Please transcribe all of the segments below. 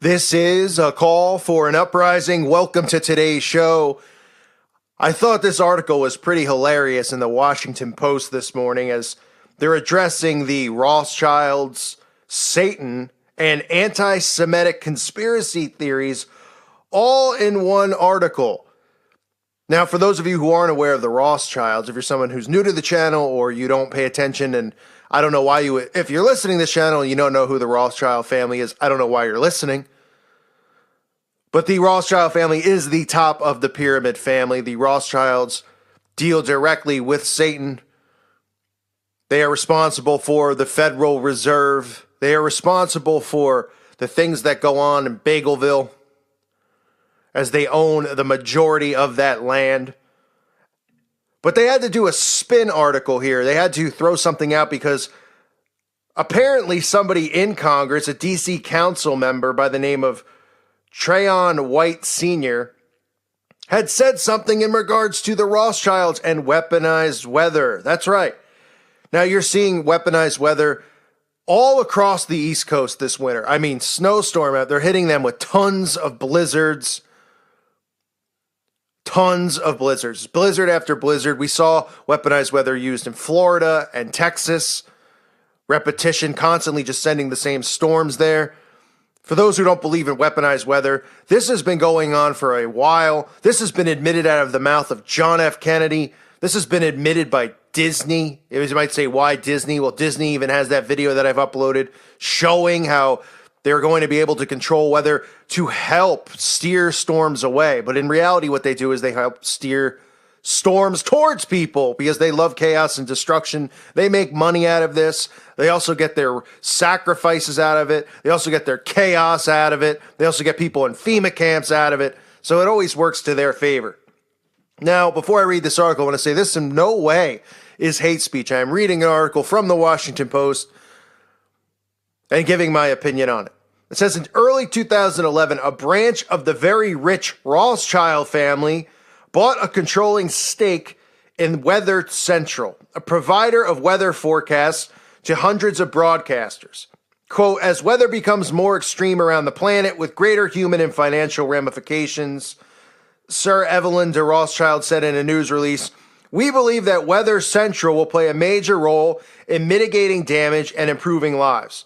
This is a call for an uprising. Welcome to today's show. I thought this article was pretty hilarious in the Washington Post this morning as they're addressing the Rothschilds, Satan, and anti-Semitic conspiracy theories all in one article. Now, for those of you who aren't aware of the Rothschilds, if you're someone who's new to the channel or you don't pay attention, and I don't know why if you're listening to this channel and you don't know who the Rothschild family is, I don't know why you're listening. But the Rothschild family is the top of the pyramid family. The Rothschilds deal directly with Satan. They are responsible for the Federal Reserve. They are responsible for the things that go on in Bagelville, as they own the majority of that land. But they had to do a spin article here. They had to throw something out because apparently somebody in Congress, a DC council member by the name of Trayon White Sr., had said something in regards to the Rothschilds and weaponized weather. That's right. Now you're seeing weaponized weather all across the East Coast this winter. I mean, snowstorm, they're hitting them with tons of blizzards. Blizzard after blizzard. We saw weaponized weather used in Florida and Texas. Repetition, constantly just sending the same storms there. For those who don't believe in weaponized weather, this has been going on for a while. This has been admitted out of the mouth of John F. Kennedy. This has been admitted by Disney. You might say, why Disney? Well, Disney even has that video that I've uploaded showing how they're going to be able to control weather to help steer storms away. But in reality, what they do is they help steer storms towards people because they love chaos and destruction. They make money out of this. They also get their sacrifices out of it. They also get their chaos out of it. They also get people in FEMA camps out of it. So it always works to their favor. Now, before I read this article, I want to say this in no way is hate speech. I am reading an article from the Washington Post and giving my opinion on it. It says in early 2011, a branch of the very rich Rothschild family bought a controlling stake in Weather Central, a provider of weather forecasts to hundreds of broadcasters. Quote, as weather becomes more extreme around the planet with greater human and financial ramifications, Sir Evelyn de Rothschild said in a news release, we believe that Weather Central will play a major role in mitigating damage and improving lives.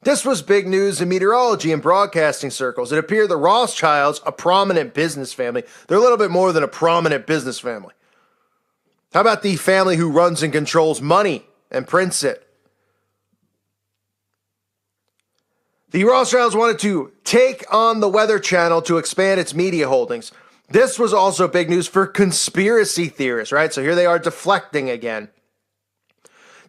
This was big news in meteorology and broadcasting circles. It appeared the Rothschilds, a prominent business family, they're a little bit more than a prominent business family. How about the family who runs and controls money and prints it? The Rothschilds wanted to take on the Weather Channel to expand its media holdings. This was also big news for conspiracy theorists, right? So here they are deflecting again.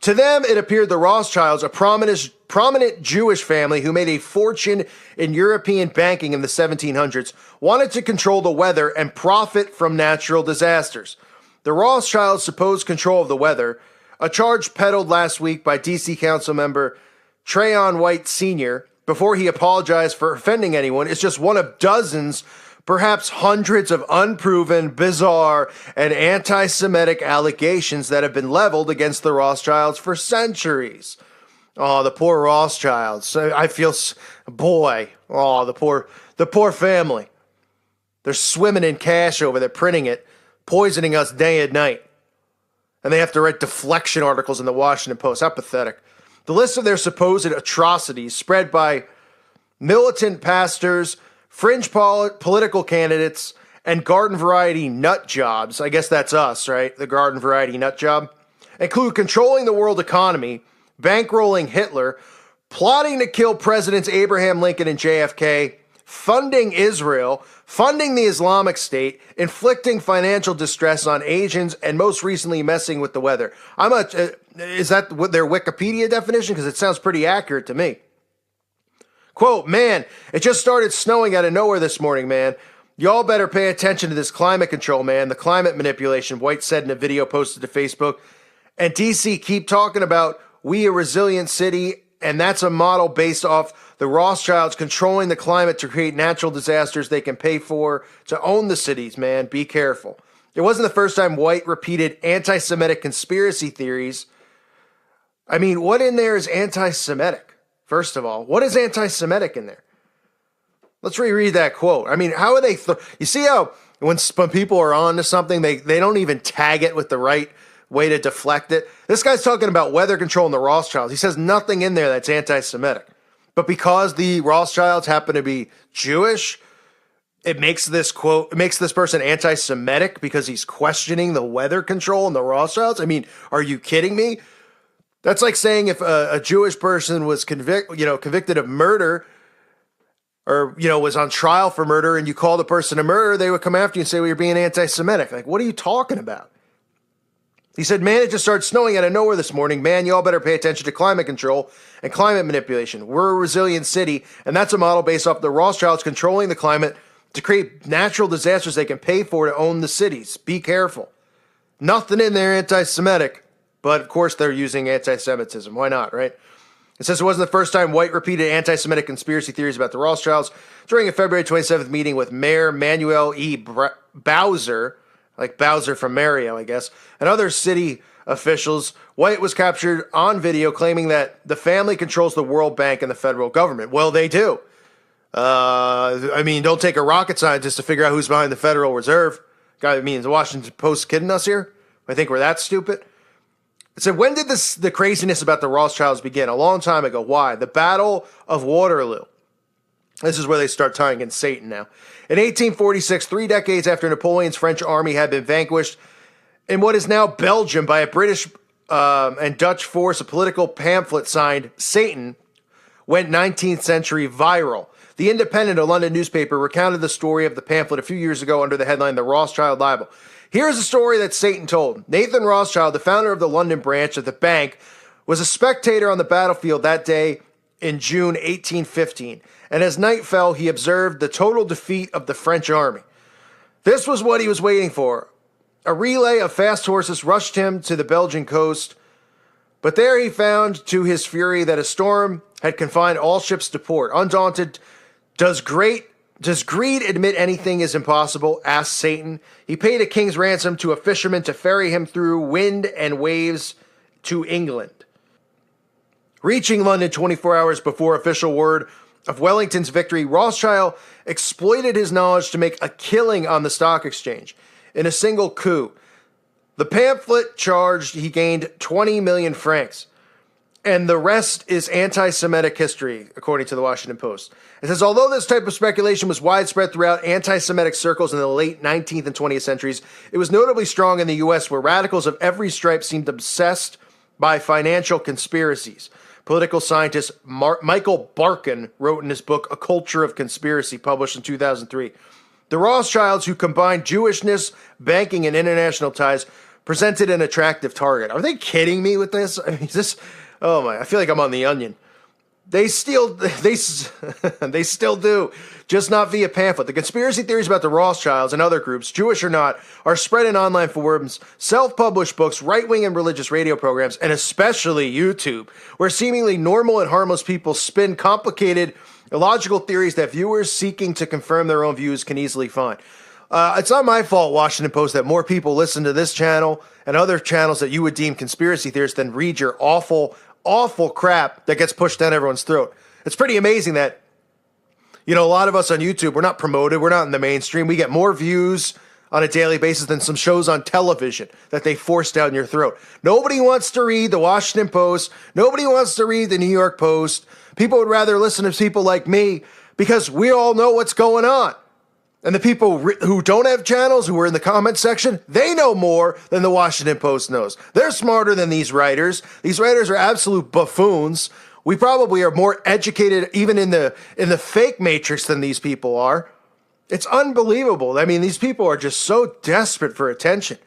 To them, it appeared the Rothschilds, a prominent Jewish family who made a fortune in European banking in the 1700s, wanted to control the weather and profit from natural disasters. The Rothschilds' supposed control of the weather, a charge peddled last week by DC Council member Trayon White Sr., before he apologized for offending anyone, is just one of dozens, perhaps hundreds of unproven, bizarre, and anti-Semitic allegations that have been leveled against the Rothschilds for centuries. Oh, the poor Rothschilds. I feel, boy, oh, the poor family. They're swimming in cash over there, printing it, poisoning us day and night. And they have to write deflection articles in the Washington Post. How pathetic. The list of their supposed atrocities spread by militant pastors, fringe political candidates, and garden variety nut jobs, I guess that's us, right? The garden variety nut job, include controlling the world economy, bankrolling Hitler, plotting to kill Presidents Abraham Lincoln and JFK, funding Israel, funding the Islamic State, inflicting financial distress on Asians, and most recently messing with the weather. Is that what their Wikipedia definition? Because it sounds pretty accurate to me. Quote, man, it just started snowing out of nowhere this morning, man. Y'all better pay attention to this climate control, man. The climate manipulation, White said in a video posted to Facebook. And DC keep talking about we a resilient city, and that's a model based off the Rothschilds controlling the climate to create natural disasters they can pay for to own the cities, man. Be careful. It wasn't the first time White repeated anti-Semitic conspiracy theories. I mean, what in there is anti-Semitic? First of all, what is anti-Semitic in there? Let's reread that quote. I mean, how are they? You see how when people are on to something, they don't even tag it with the right way to deflect it. This guy's talking about weather control and the Rothschilds. He says nothing in there that's anti-Semitic. But because the Rothschilds happen to be Jewish, it makes this person anti-Semitic because he's questioning the weather control and the Rothschilds. I mean, are you kidding me? That's like saying if a Jewish person was convicted of murder, or was on trial for murder, and you call the person a murderer, they would come after you and say, well, you're being anti-Semitic. Like, what are you talking about? He said, man, it just started snowing out of nowhere this morning. Man, y'all better pay attention to climate control and climate manipulation. We're a resilient city, and that's a model based off the Rothschilds controlling the climate to create natural disasters they can pay for to own the cities. Be careful. Nothing in there anti-Semitic, but of course they're using anti-Semitism. Why not, right? It says it wasn't the first time White repeated anti-Semitic conspiracy theories about the Rothschilds during a February 27th meeting with Mayor Manuel E. Bowser, like Bowser from Mario, I guess, and other city officials. White was captured on video claiming that the family controls the World Bank and the federal government. Well, they do. I mean, don't take a rocket scientist to figure out who's behind the Federal Reserve. God, I mean, is the Washington Post kidding us here? I think we're that stupid. It said, when did the craziness about the Rothschilds begin? A long time ago. Why? The Battle of Waterloo. This is where they start tying in Satan now. In 1846, 3 decades after Napoleon's French army had been vanquished in what is now Belgium by a British and Dutch force, a political pamphlet signed Satan went 19th century viral. The Independent, a London newspaper, recounted the story of the pamphlet a few years ago under the headline, The Rothschild Libel. Here's a story that Satan told. Nathan Rothschild, the founder of the London branch of the bank, was a spectator on the battlefield that day in June 1815, and as night fell, he observed the total defeat of the French army. This was what he was waiting for. A relay of fast horses rushed him to the Belgian coast, but there he found, to his fury, that a storm had confined all ships to port. Undaunted, does greed admit anything is impossible? Asked Satan. He paid a king's ransom to a fisherman to ferry him through wind and waves to England. Reaching London 24 hours before official word of Wellington's victory, Rothschild exploited his knowledge to make a killing on the stock exchange in a single coup. The pamphlet charged he gained 20 million francs. And the rest is anti-Semitic history, according to the Washington Post. It says, although this type of speculation was widespread throughout anti-Semitic circles in the late 19th and 20th centuries, it was notably strong in the U.S., where radicals of every stripe seemed obsessed by financial conspiracies. Political scientist Michael Barkin wrote in his book, A Culture of Conspiracy, published in 2003. The Rothschilds, who combined Jewishness, banking, and international ties, presented an attractive target. Are they kidding me with this? I mean, oh my, I feel like I'm on The Onion. They still do, just not via pamphlet. The conspiracy theories about the Rothschilds and other groups, Jewish or not, are spread in online forums, self-published books, right-wing and religious radio programs, and especially YouTube, where seemingly normal and harmless people spin complicated, illogical theories that viewers seeking to confirm their own views can easily find. It's not my fault, Washington Post, that more people listen to this channel and other channels that you would deem conspiracy theorists than read your awful crap that gets pushed down everyone's throat. It's pretty amazing that, a lot of us on YouTube, we're not promoted, we're not in the mainstream. We get more views on a daily basis than some shows on television that they force down your throat. Nobody wants to read the Washington Post. Nobody wants to read the New York Post. People would rather listen to people like me because we all know what's going on. And the people who don't have channels, who are in the comment section, they know more than the Washington Post knows. They're smarter than these writers. These writers are absolute buffoons. We probably are more educated even in the fake matrix than these people are. It's unbelievable. I mean, these people are just so desperate for attention.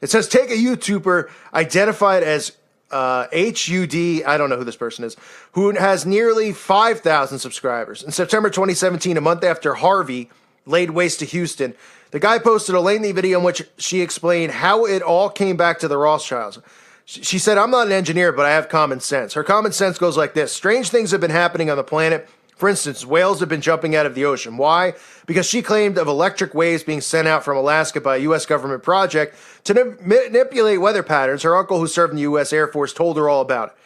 It says, take a YouTuber identified as HUD, I don't know who this person is, who has nearly 5,000 subscribers. In September 2017, a month after Harvey laid waste to Houston, the guy posted a lengthy video in which she explained how it all came back to the Rothschilds. She said, I'm not an engineer, but I have common sense. Her common sense goes like this. Strange things have been happening on the planet. For instance, whales have been jumping out of the ocean. Why? Because she claimed of electric waves being sent out from Alaska by a U.S. government project to manipulate weather patterns. Her uncle, who served in the U.S. Air Force, told her all about it.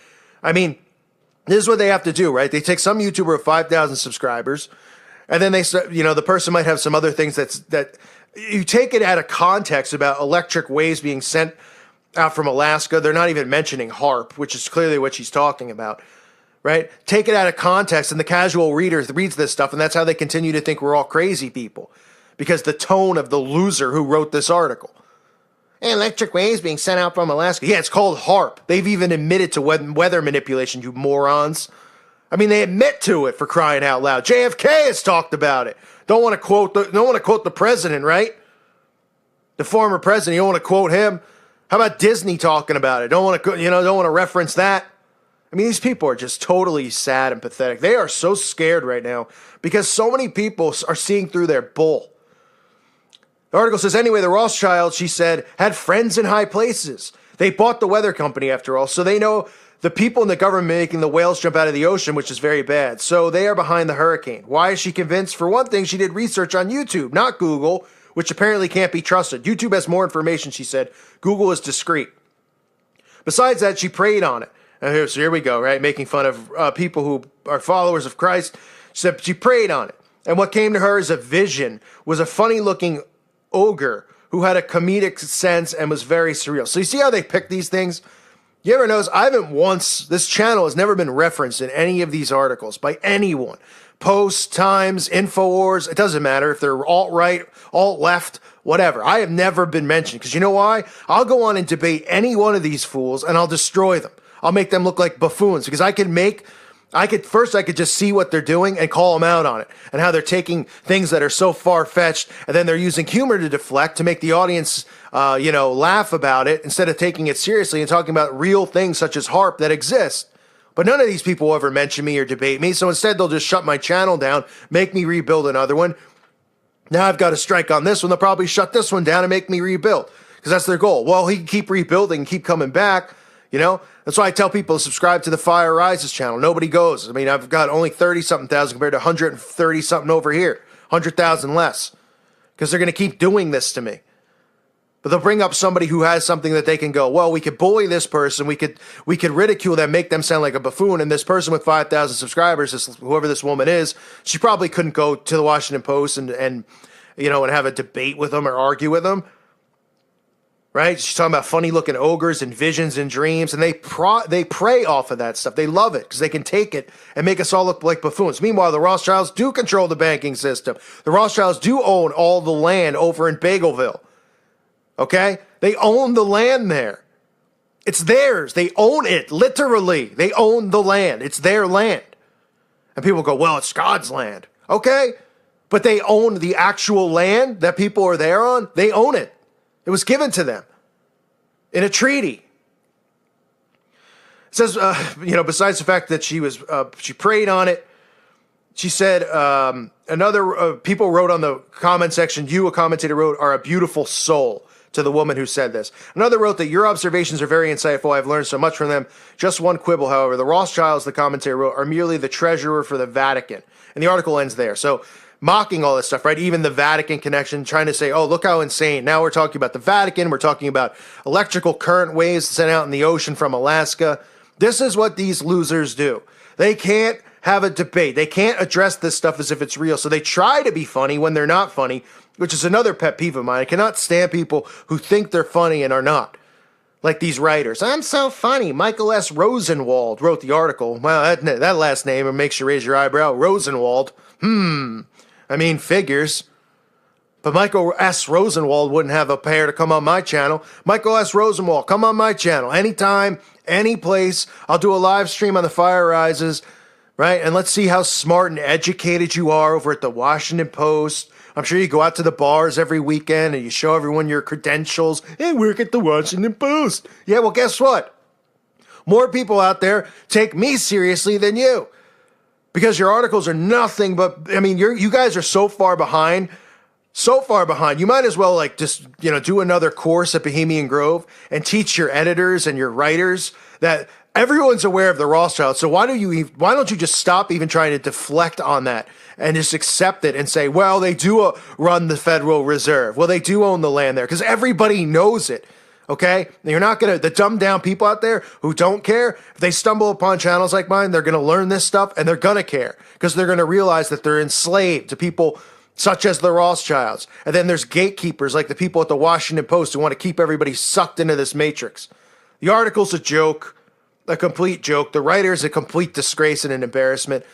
I mean, this is what they have to do, right? They take some YouTuber of 5,000 subscribers, And then the person might have some other things that you take it out of context about electric waves being sent out from Alaska. They're not even mentioning HAARP, which is clearly what she's talking about, right? Take it out of context, and the casual reader reads this stuff, and that's how they continue to think we're all crazy people, because the tone of the loser who wrote this article. Electric waves being sent out from Alaska. Yeah, it's called HAARP. They've even admitted to weather manipulation, you morons. I mean, they admit to it, for crying out loud. JFK has talked about it. Don't want to quote the president, right? The former president. You don't want to quote him. How about Disney talking about it? Don't want to reference that. I mean, these people are just totally sad and pathetic. They are so scared right now because so many people are seeing through their bull. The article says, anyway, the Rothschilds, she said, had friends in high places. They bought the weather company, after all, so they know the people in the government making the whales jump out of the ocean, which is very bad. So they are behind the hurricane. Why is she convinced? For one thing, she did research on YouTube, not Google, which apparently can't be trusted. YouTube has more information, she said. Google is discreet. Besides that, she prayed on it. And here we go, right? Making fun of people who are followers of Christ. She said she prayed on it. And what came to her as a vision was a funny-looking ogre who had a comedic sense and was very surreal. So you see how they pick these things? You ever notice, this channel has never been referenced in any of these articles by anyone. Post, Times, InfoWars, it doesn't matter if they're alt-right, alt-left, whatever. I have never been mentioned, because you know why? I'll go on and debate any one of these fools, and I'll destroy them. I'll make them look like buffoons, because I could just see what they're doing and call them out on it, and how they're taking things that are so far-fetched, and then they're using humor to deflect to make the audience, laugh about it instead of taking it seriously and talking about real things such as HAARP that exist. But none of these people will ever mention me or debate me, so instead they'll just shut my channel down, make me rebuild another one. Now I've got to strike on this one. They'll probably shut this one down and make me rebuild, because that's their goal. Well, he can keep rebuilding and keep coming back, That's why I tell people to subscribe to the Fire Rises channel. Nobody goes. I mean, I've got only 30-something thousand compared to 130-something over here. 100,000 less. Because they're going to keep doing this to me. But they'll bring up somebody who has something that they can go, well, we could bully this person. We could ridicule them, make them sound like a buffoon. And this person with 5,000 subscribers, whoever this woman is, she probably couldn't go to the Washington Post and have a debate with them or argue with them. Right? She's talking about funny-looking ogres and visions and dreams, and they prey off of that stuff. They love it because they can take it and make us all look like buffoons. Meanwhile, the Rothschilds do control the banking system. The Rothschilds do own all the land over in Bagelville. Okay? They own the land there. It's theirs. They own it, literally. They own the land. It's their land. And people go, well, it's God's land. Okay? But they own the actual land that people are there on. They own it. It was given to them in a treaty. It says, besides the fact that she prayed on it, she said, people wrote on the comment section, a commentator wrote, are a beautiful soul, to the woman who said this. Another wrote that your observations are very insightful. I've learned so much from them. Just one quibble, however. The Rothschilds, the commentator wrote, are merely the treasurer for the Vatican. And the article ends there. So, mocking all this stuff, right? Even the Vatican connection, trying to say, oh, look how insane. Now we're talking about the Vatican. We're talking about electrical current waves sent out in the ocean from Alaska. This is what these losers do. They can't have a debate. They can't address this stuff as if it's real. So they try to be funny when they're not funny, which is another pet peeve of mine. I cannot stand people who think they're funny and are not. Like these writers. I'm so funny. Michael S. Rosenwald wrote the article. Well, that last name makes you raise your eyebrow. Rosenwald. I mean, figures. But Michael S. Rosenwald wouldn't have a pair to come on my channel. Michael S. Rosenwald, come on my channel. Anytime, any place. I'll do a live stream on the Fire Rises, right? And let's see how smart and educated you are over at the Washington Post. I'm sure you go out to the bars every weekend and you show everyone your credentials. Hey, work at the Washington Post. Yeah, well, guess what? More people out there take me seriously than you. Because your articles are nothing but, you guys are so far behind. You might as well do another course at Bohemian Grove and teach your editors and your writers that everyone's aware of the Rothschilds. So why don't you just stop even trying to deflect on that and just accept it and say, well, they do run the Federal Reserve. Well, they do own the land there because everybody knows it. Okay? You're not going to, the dumbed down people out there who don't care, if they stumble upon channels like mine, they're going to learn this stuff and they're going to care because they're going to realize that they're enslaved to people such as the Rothschilds. And then there's gatekeepers like the people at the Washington Post who want to keep everybody sucked into this matrix. The article's a joke, a complete joke. The writer's a complete disgrace and an embarrassment.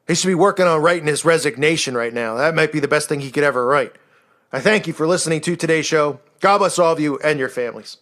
He should be working on writing his resignation right now. That might be the best thing he could ever write. I thank you for listening to today's show. God bless all of you and your families.